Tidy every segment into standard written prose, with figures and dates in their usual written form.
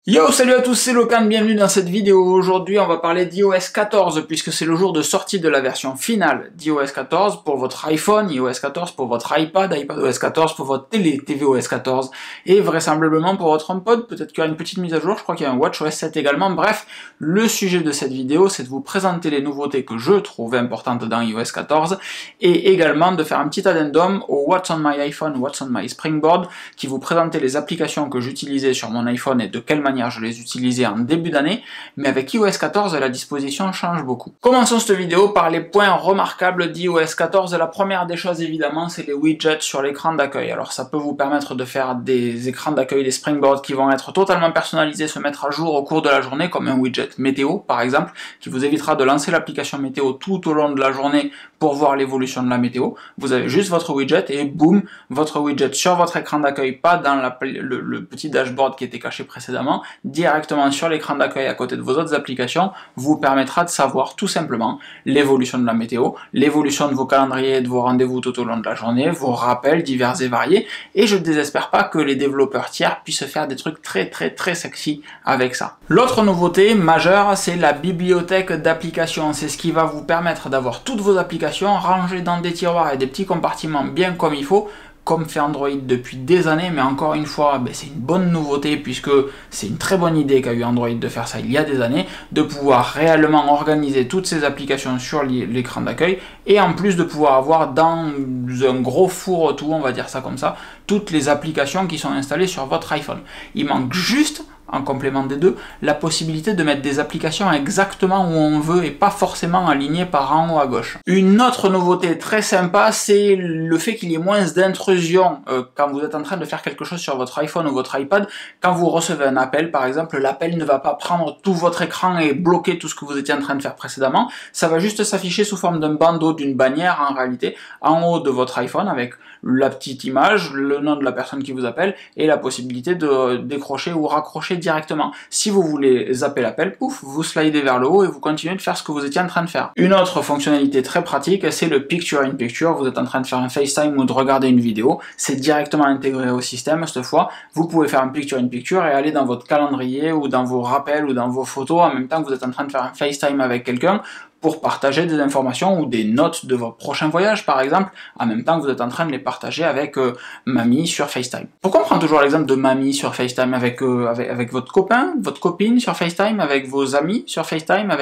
Yo, salut à tous, c'est Locan, bienvenue dans cette vidéo. Aujourd'hui, on va parler d'iOS 14 puisque c'est le jour de sortie de la version finale d'iOS 14 pour votre iPhone, iOS 14 pour votre iPad, iPadOS 14 pour votre télé, tvOS 14 et vraisemblablement pour votre HomePod. Peut-être qu'il y aura une petite mise à jour, je crois qu'il y a un WatchOS 7 également. Bref, le sujet de cette vidéo, c'est de vous présenter les nouveautés que je trouve importantes dans iOS 14 et également de faire un petit addendum au What's on my iPhone, What's on my Springboard qui vous présentait les applications que j'utilisais sur mon iPhone et de quelle manière je les utilisais en début d'année, mais avec iOS 14, la disposition change beaucoup. Commençons cette vidéo par les points remarquables d'iOS 14. La première des choses, évidemment, c'est les widgets sur l'écran d'accueil. Alors, ça peut vous permettre de faire des écrans d'accueil, des springboards qui vont être totalement personnalisés, se mettre à jour au cours de la journée, comme un widget météo, par exemple, qui vous évitera de lancer l'application météo tout au long de la journée pour voir l'évolution de la météo. Vous avez juste votre widget et boum, votre widget sur votre écran d'accueil, pas dans le petit dashboard qui était caché précédemment, directement sur l'écran d'accueil à côté de vos autres applications, vous permettra de savoir tout simplement l'évolution de la météo, l'évolution de vos calendriers et de vos rendez-vous tout au long de la journée, vos rappels divers et variés, et je ne désespère pas que les développeurs tiers puissent faire des trucs très sexy avec ça. L'autre nouveauté majeure, c'est la bibliothèque d'applications. C'est ce qui va vous permettre d'avoir toutes vos applications rangées dans des tiroirs et des petits compartiments bien comme il faut, comme fait Android depuis des années, mais encore une fois, c'est une bonne nouveauté puisque c'est une très bonne idée qu'a eu Android de faire ça il y a des années, de pouvoir réellement organiser toutes ces applications sur l'écran d'accueil et en plus de pouvoir avoir dans un gros fourre-tout, on va dire ça comme ça, toutes les applications qui sont installées sur votre iPhone. Il manque juste, en complément des deux, la possibilité de mettre des applications exactement où on veut et pas forcément alignées par en haut à gauche. Une autre nouveauté très sympa, c'est le fait qu'il y ait moins d'intrusion quand vous êtes en train de faire quelque chose sur votre iPhone ou votre iPad. Quand vous recevez un appel, par exemple, l'appel ne va pas prendre tout votre écran et bloquer tout ce que vous étiez en train de faire précédemment. Ça va juste s'afficher sous forme d'un bandeau, d'une bannière en réalité, en haut de votre iPhone avec la petite image, le nom de la personne qui vous appelle et la possibilité de décrocher ou raccrocher directement. Si vous voulez zapper l'appel, pouf, vous slidez vers le haut et vous continuez de faire ce que vous étiez en train de faire. Une autre fonctionnalité très pratique, c'est le Picture in Picture. Vous êtes en train de faire un FaceTime ou de regarder une vidéo, c'est directement intégré au système cette fois. Vous pouvez faire un Picture in Picture et aller dans votre calendrier ou dans vos rappels ou dans vos photos en même temps que vous êtes en train de faire un FaceTime avec quelqu'un pour partager des informations ou des notes de votre prochain voyage, par exemple, en même temps que vous êtes en train de les partager avec mamie sur FaceTime. Pourquoi on prend toujours l'exemple de mamie sur FaceTime avec votre copain, votre copine sur FaceTime, avec vos amis sur FaceTime,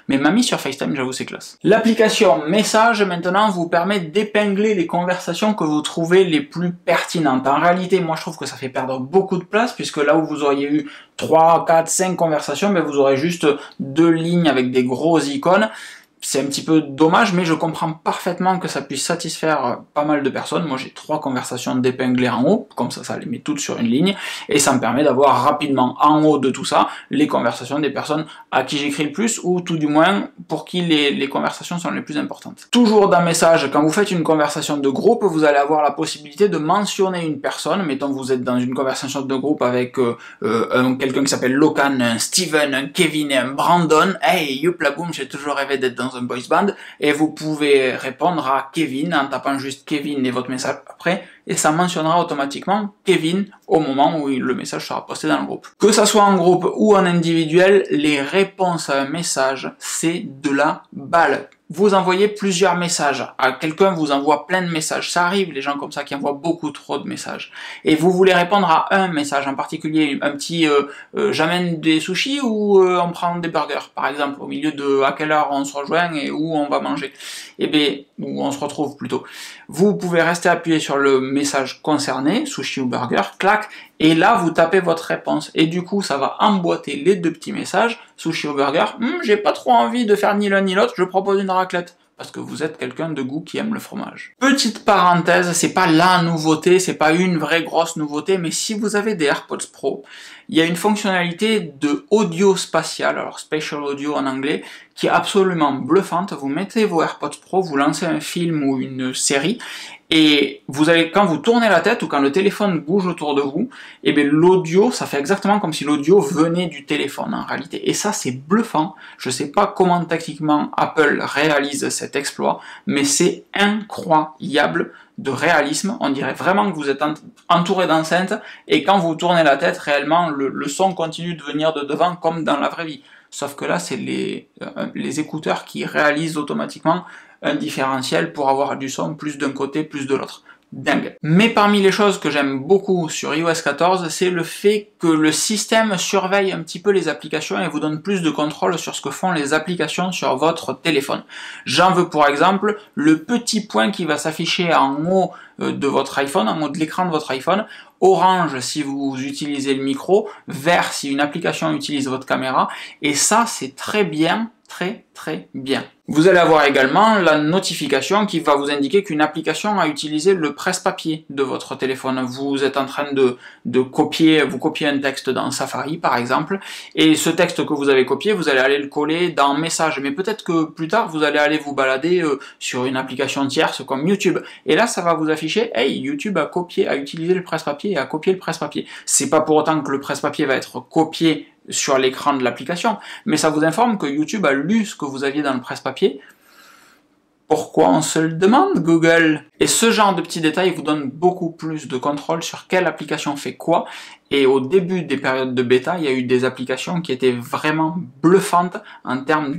mais mamie sur FaceTime, j'avoue, c'est classe. L'application Message, maintenant, vous permet d'épingler les conversations que vous trouvez les plus pertinentes. En réalité, moi, je trouve que ça fait perdre beaucoup de place, puisque là où vous auriez eu 3, 4, 5 conversations, vous aurez juste 2 lignes avec des gros icônes. C'est un petit peu dommage, mais je comprends parfaitement que ça puisse satisfaire pas mal de personnes. Moi, j'ai 3 conversations d'épinglées en haut, comme ça les met toutes sur une ligne, et ça me permet d'avoir rapidement en haut de tout ça les conversations des personnes à qui j'écris le plus, ou tout du moins pour qui les conversations sont les plus importantes. Toujours dans Message, quand vous faites une conversation de groupe, vous allez avoir la possibilité de mentionner une personne. Mettons que vous êtes dans une conversation de groupe avec quelqu'un qui s'appelle Locan, un Steven, un Kevin et un Brandon. Hey, youpla boum, j'ai toujours rêvé d'être dans un boys band, et vous pouvez répondre à Kevin en tapant juste Kevin et votre message après, et ça mentionnera automatiquement Kevin au moment où le message sera posté dans le groupe. Que ça soit en groupe ou en individuel, les réponses à un message, c'est de la balle. Vous envoyez plusieurs messages, à quelqu'un vous envoie plein de messages, ça arrive les gens comme ça qui envoient beaucoup trop de messages, et vous voulez répondre à un message en particulier, un petit j'amène des sushis ou on prend des burgers par exemple, au milieu de à quelle heure on se rejoint et où on va manger, où on se retrouve plutôt. Vous pouvez rester appuyé sur le message concerné, sushi ou burger, clac, et là vous tapez votre réponse, et du coup ça va emboîter les 2 petits messages, sushi ou burger, j'ai pas trop envie de faire ni l'un ni l'autre, je propose une raclette, parce que vous êtes quelqu'un de goût qui aime le fromage. Petite parenthèse, c'est pas la nouveauté, c'est pas une vraie grosse nouveauté, mais si vous avez des AirPods Pro, il y a une fonctionnalité de audio spatial, alors spatial audio en anglais, qui est absolument bluffante. Vous mettez vos AirPods Pro, vous lancez un film ou une série, et vous allez, quand vous tournez la tête ou quand le téléphone bouge autour de vous, l'audio, ça fait exactement comme si l'audio venait du téléphone en réalité. Et ça, c'est bluffant. Je sais pas comment tactiquement Apple réalise cet exploit, mais c'est incroyable de réalisme. On dirait vraiment que vous êtes entouré d'enceintes et quand vous tournez la tête, réellement, le son continue de venir de devant comme dans la vraie vie. Sauf que là, c'est les écouteurs qui réalisent automatiquement un différentiel pour avoir du son plus d'un côté, plus de l'autre. Dingue. Mais parmi les choses que j'aime beaucoup sur iOS 14, c'est le fait que le système surveille un petit peu les applications et vous donne plus de contrôle sur ce que font les applications sur votre téléphone. J'en veux pour exemple le petit point qui va s'afficher en haut de votre iPhone, en haut de l'écran de votre iPhone, orange si vous utilisez le micro, vert si une application utilise votre caméra, et ça c'est très bien, très bien. Vous allez avoir également la notification qui va vous indiquer qu'une application a utilisé le presse-papier de votre téléphone. Vous êtes en train de copier, vous copiez un texte dans Safari par exemple, et ce texte que vous avez copié, vous allez aller le coller dans Messages, mais peut-être que plus tard vous allez aller vous balader sur une application tierce comme YouTube, et là ça va vous afficher, hey, YouTube a utilisé le presse-papier et a copié le presse-papier. C'est pas pour autant que le presse-papier va être copié sur l'écran de l'application, mais ça vous informe que YouTube a lu ce que vous aviez dans le presse-papier. Pourquoi on se le demande, Google? Et ce genre de petits détails vous donne beaucoup plus de contrôle sur quelle application fait quoi, et au début des périodes de bêta, il y a eu des applications qui étaient vraiment bluffantes en termes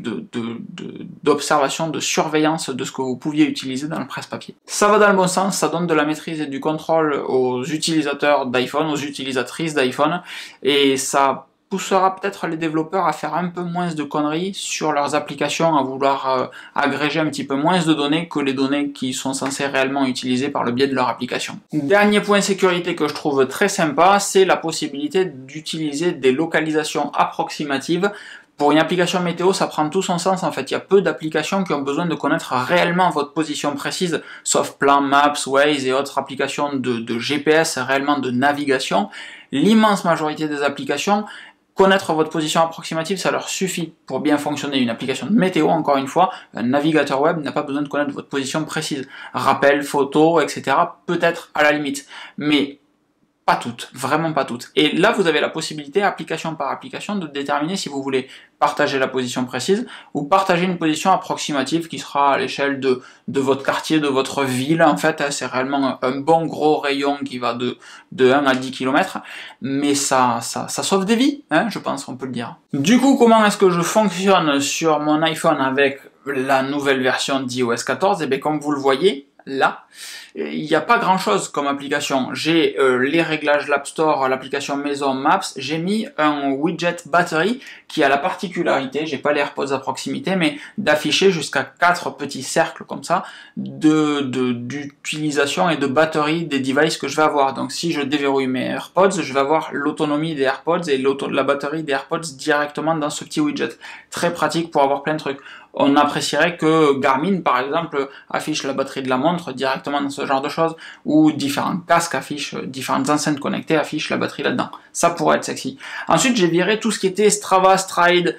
d'observation, de surveillance de ce que vous pouviez utiliser dans le presse-papier. Ça va dans le bon sens, ça donne de la maîtrise et du contrôle aux utilisateurs d'iPhone, aux utilisatrices d'iPhone, et ça poussera peut-être les développeurs à faire un peu moins de conneries sur leurs applications, à vouloir agréger un petit peu moins de données que les données qui sont censées réellement utiliser par le biais de leur application. Dernier point sécurité que je trouve très sympa, c'est la possibilité d'utiliser des localisations approximatives. Pour une application météo, ça prend tout son sens en fait. Il y a peu d'applications qui ont besoin de connaître réellement votre position précise, sauf Plan, Maps, Waze et autres applications de GPS, réellement de navigation. L'immense majorité des applications, connaître votre position approximative, ça leur suffit pour bien fonctionner. Une application de météo, encore une fois, un navigateur web n'a pas besoin de connaître votre position précise. Rappel, photo, etc. peut-être à la limite. Mais pas toutes, vraiment pas toutes. Et là, vous avez la possibilité, application par application, de déterminer si vous voulez partager la position précise ou partager une position approximative qui sera à l'échelle de votre quartier, de votre ville. En fait, c'est réellement un bon gros rayon qui va de 1 à 10 km, mais ça sauve des vies, hein, je pense, on peut le dire. Du coup, comment est-ce que je fonctionne sur mon iPhone avec la nouvelle version d'iOS 14? Et bien, comme vous le voyez, là, il n'y a pas grand chose comme application. J'ai les réglages l'App Store, l'application maison Maps, j'ai mis un widget batterie qui a la particularité, j'ai pas les AirPods à proximité, mais d'afficher jusqu'à 4 petits cercles comme ça d'utilisation et de batterie des devices que je vais avoir. Donc si je déverrouille mes AirPods, je vais avoir l'autonomie des AirPods et la batterie des AirPods directement dans ce petit widget. Très pratique pour avoir plein de trucs. On apprécierait que Garmin, par exemple, affiche la batterie de la montre directement dans ce genre de choses, ou différents casques affichent, différentes enceintes connectées affichent la batterie là-dedans. Ça pourrait être sexy. Ensuite, j'ai viré tout ce qui était Strava, Stride,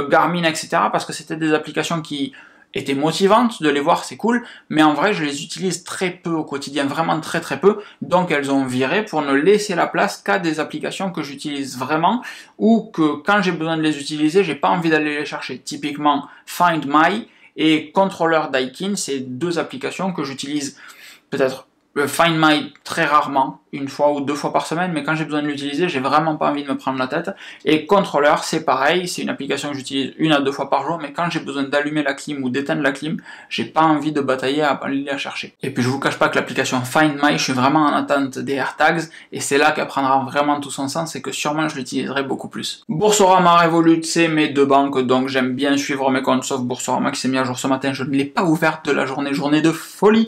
Garmin, etc. parce que c'était des applications qui étaient motivantes, de les voir c'est cool, mais en vrai je les utilise très peu au quotidien, vraiment très peu, donc elles ont viré pour ne laisser la place qu'à des applications que j'utilise vraiment, ou que quand j'ai besoin de les utiliser, j'ai pas envie d'aller les chercher. Typiquement Find My et Controller Daikin, c'est deux applications que j'utilise peut-être Find My très rarement, une fois ou 2 fois par semaine, mais quand j'ai besoin de l'utiliser, j'ai vraiment pas envie de me prendre la tête. Et Controller, c'est pareil, c'est une application que j'utilise 1 à 2 fois par jour, mais quand j'ai besoin d'allumer la clim ou d'éteindre la clim, j'ai pas envie de batailler à aller la chercher. Et puis je vous cache pas que l'application Find My, je suis vraiment en attente des AirTags, et c'est là qu'elle prendra vraiment tout son sens, et que sûrement je l'utiliserai beaucoup plus. Boursorama, Revolut, c'est mes 2 banques, donc j'aime bien suivre mes comptes, sauf Boursorama qui s'est mis à jour ce matin, je ne l'ai pas ouverte de la journée de folie.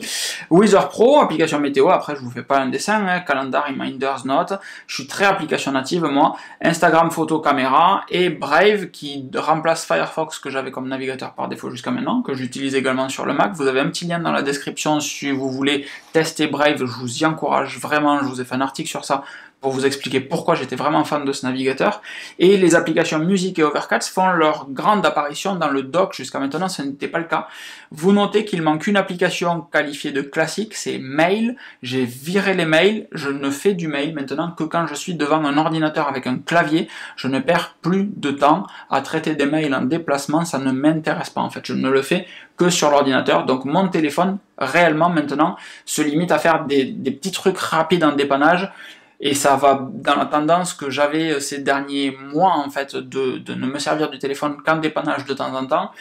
Weather Pro, application météo, après je vous fais pas un dessin, hein, calendar, reminders, notes, je suis très application native moi, Instagram, photo, caméra, et Brave qui remplace Firefox que j'avais comme navigateur par défaut jusqu'à maintenant, que j'utilise également sur le Mac. Vous avez un petit lien dans la description si vous voulez tester Brave, je vous y encourage vraiment, je vous ai fait un article sur ça, pour vous expliquer pourquoi j'étais vraiment fan de ce navigateur. Et les applications musique et Overcast font leur grande apparition dans le dock. Jusqu'à maintenant, ce n'était pas le cas. Vous notez qu'il manque une application qualifiée de classique, c'est Mail. J'ai viré les mails, je ne fais du mail maintenant que quand je suis devant un ordinateur avec un clavier. Je ne perds plus de temps à traiter des mails en déplacement, ça ne m'intéresse pas en fait. Je ne le fais que sur l'ordinateur. Donc mon téléphone, réellement maintenant, se limite à faire des petits trucs rapides en dépannage. Et ça va dans la tendance que j'avais ces derniers mois, en fait, de ne me servir du téléphone qu'en dépannage de temps en temps,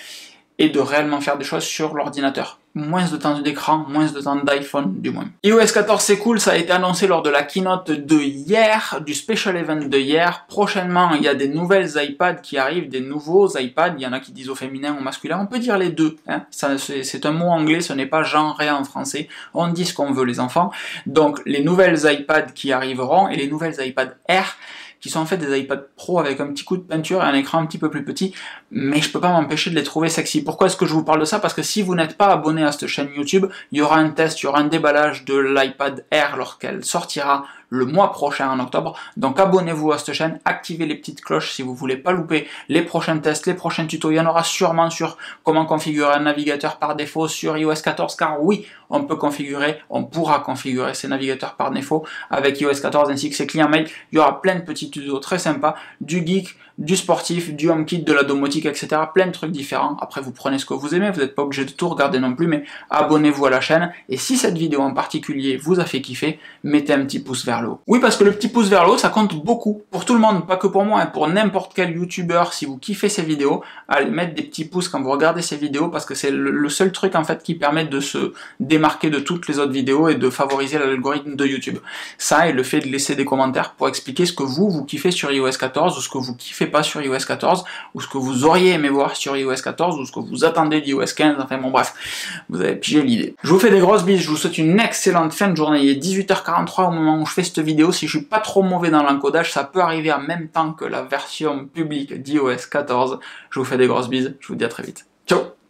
et de réellement faire des choses sur l'ordinateur. Moins de temps d'écran, moins de temps d'iPhone, du moins. iOS 14, c'est cool, ça a été annoncé lors de la keynote de hier, du special event de hier. Prochainement, il y a des nouvelles iPads qui arrivent, des nouveaux iPads, il y en a qui disent au féminin, au masculin, on peut dire les deux, hein. C'est un mot anglais, ce n'est pas genré en français, on dit ce qu'on veut les enfants. Donc, les nouvelles iPads qui arriveront, et les nouvelles iPad Air, qui sont en fait des iPad Pro avec un petit coup de peinture et un écran un petit peu plus petit, mais je peux pas m'empêcher de les trouver sexy. Pourquoi est-ce que je vous parle de ça? Parce que si vous n'êtes pas abonné à cette chaîne YouTube, il y aura un test, il y aura un déballage de l'iPad Air lorsqu'elle sortira le mois prochain en octobre. Donc abonnez-vous à cette chaîne, activez les petites cloches si vous voulez pas louper les prochains tests, les prochains tutos. Il y en aura sûrement sur comment configurer un navigateur par défaut sur iOS 14, car oui, on pourra configurer ces navigateurs par défaut avec iOS 14 ainsi que ses clients mail. Il y aura plein de petits tutos très sympas, du geek, du sportif, du HomeKit, de la domotique, etc. Plein de trucs différents. Après, vous prenez ce que vous aimez, vous n'êtes pas obligé de tout regarder non plus, mais abonnez-vous à la chaîne. Et si cette vidéo en particulier vous a fait kiffer, mettez un petit pouce vers le haut. Oui, parce que le petit pouce vers le haut, ça compte beaucoup. Pour tout le monde, pas que pour moi, hein, pour n'importe quel youtubeur, si vous kiffez ces vidéos, allez mettre des petits pouces quand vous regardez ces vidéos, parce que c'est le seul truc en fait qui permet de se démarquer de toutes les autres vidéos et de favoriser l'algorithme de YouTube. Ça et le fait de laisser des commentaires pour expliquer ce que vous kiffez sur iOS 14 ou ce que vous kiffez pas sur iOS 14 ou ce que vous auriez aimé voir sur iOS 14 ou ce que vous attendez d'iOS 15, enfin bon bref, vous avez pigé l'idée. Je vous fais des grosses bises, je vous souhaite une excellente fin de journée. Il est 18h43 au moment où je fais cette vidéo. Si je suis pas trop mauvais dans l'encodage, ça peut arriver en même temps que la version publique d'iOS 14. Je vous fais des grosses bises, je vous dis à très vite. Ciao.